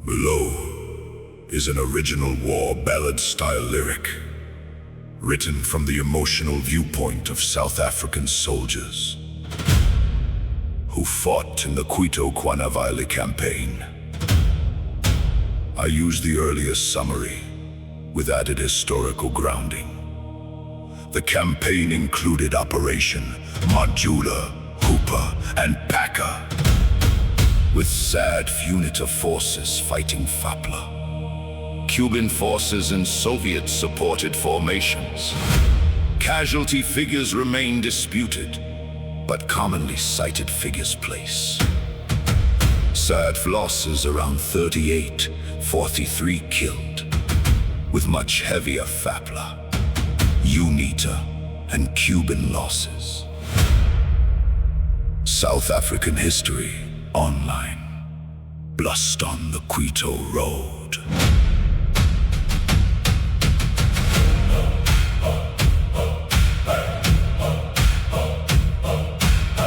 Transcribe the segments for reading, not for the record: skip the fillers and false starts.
Below is an original war ballad-style lyric, written from the emotional viewpoint of South African soldiers who fought in the Cuito Cuanavale campaign. I use the earliest summary with added historical grounding. The campaign included Operation Modula, Hooper, and Packer, with SADF UNITA forces fighting FAPLA. Cuban forces and Soviet-supported formations. Casualty figures remain disputed, but commonly cited figures place. SADF losses around 38, 43 killed, with much heavier FAPLA, UNITA, and Cuban losses. South African history online. Blust on the Cuito Road.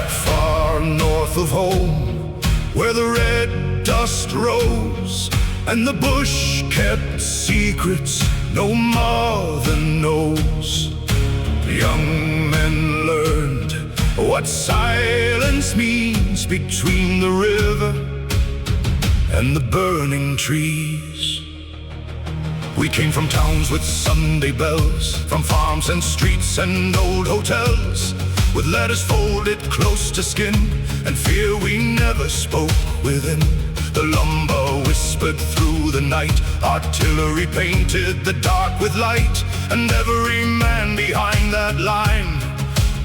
Far north of home, where the red dust rose and the bush kept secrets no mother knows, young men learned what silence means between the river and the burning trees. We came from towns with Sunday bells, from farms and streets and old hotels, with letters folded close to skin and fear we never spoke within. The lumber whispered through the night, artillery painted the dark with light, and every man behind that line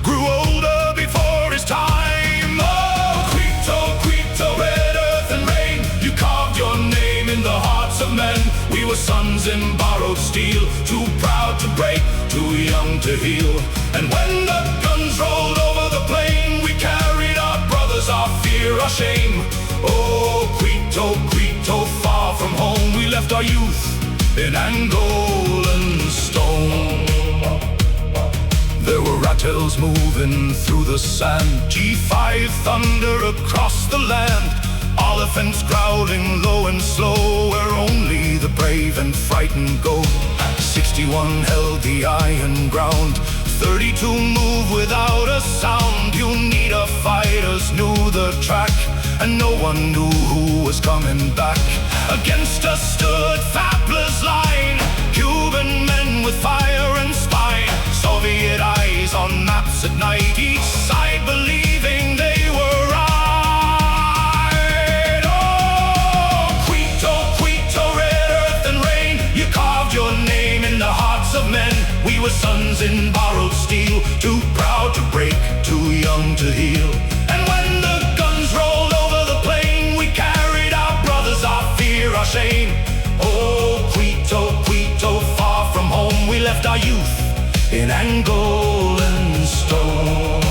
grew older before his time. Oh, Cuito, Cuito, red earth and rain, you carved your name in the hearts of men. We were sons in borrowed steel, too proud to break, too young to heal. And when the guns rolled over the plain, we carried our brothers, our fear, our shame. Oh, Cuito, Cuito, far from home, we left our youth in Angolan stone. There were Ratels moving through the sand, G5 thunder across the land, Olifants growling low and slow, where only the brave and frightened go. 61 held the iron ground, 32 moved without a sound. UNITA fighters knew the track, and no one knew who was coming back. Against us stood FAPLA's line, Cuban men with fire and spine, Soviet eyes on maps at night, each side believing they were right. Oh, Cuito, Cuito, red earth and rain, you carved your name in the hearts of men. We were sons in borrowed steel, too proud to break, too young to heal. And when the guns rolled over the plain, we carried our brothers, our fear, our shame. Oh, Cuito, Cuito, far from home, we left our youth in Angolan stone.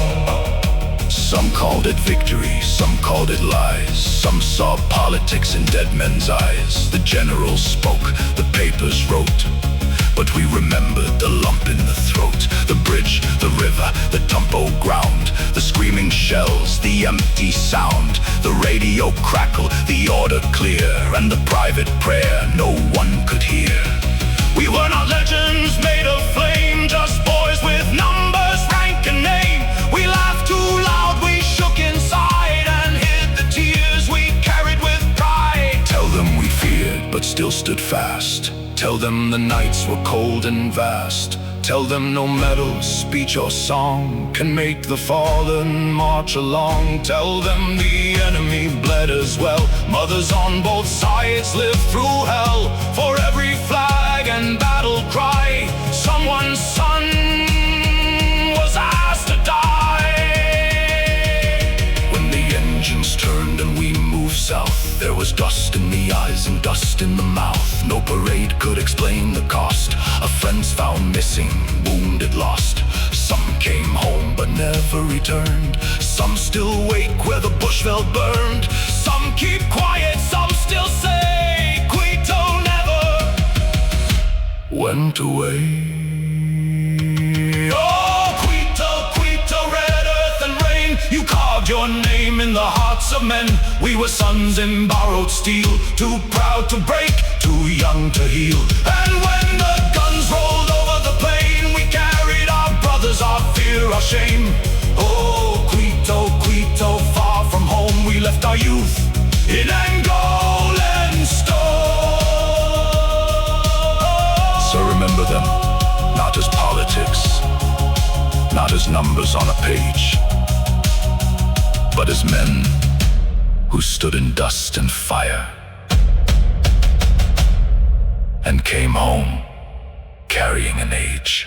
Some called it victory, some called it lies, some saw politics in dead men's eyes. The generals spoke, the papers wrote, but we remembered the lump in the throat, the bridge, the river, the tumble ground, the screaming shells, the empty sound, the radio crackle, the order clear, and the private prayer no one could hear. We were not legends made of flame, just boys with numbers, rank and name. We laughed too loud, we shook inside, and hid the tears we carried with pride. Tell them we feared, but still stood fast. Tell them the nights were cold and vast. Tell them no medal, speech or song can make the fallen march along. Tell them the enemy bled as well. Mothers on both sides lived through hell. For every flag and battle cry, someone's son was asked to die. When the engines turned and we moved south, there was dust in the eyes and dust in the mouth. No parade could explain the cost of friends found missing, wounded, lost. Some came home but never returned. Some still wake where the bushveld burned. Some keep quiet, some still say Cuito never went away. Oh, Cuito, Cuito, red earth and rain, you carved your name in the hearts of men. We were sons in borrowed steel, too proud to break, too young to heal. And when the guns rolled over the plain, we carried our brothers, our fear, our shame. Oh, Cuito, Cuito, far from home, we left our youth in Angolan stone. So remember them, not as politics, not as numbers on a page, but as men who stood in dust and fire and came home carrying an age.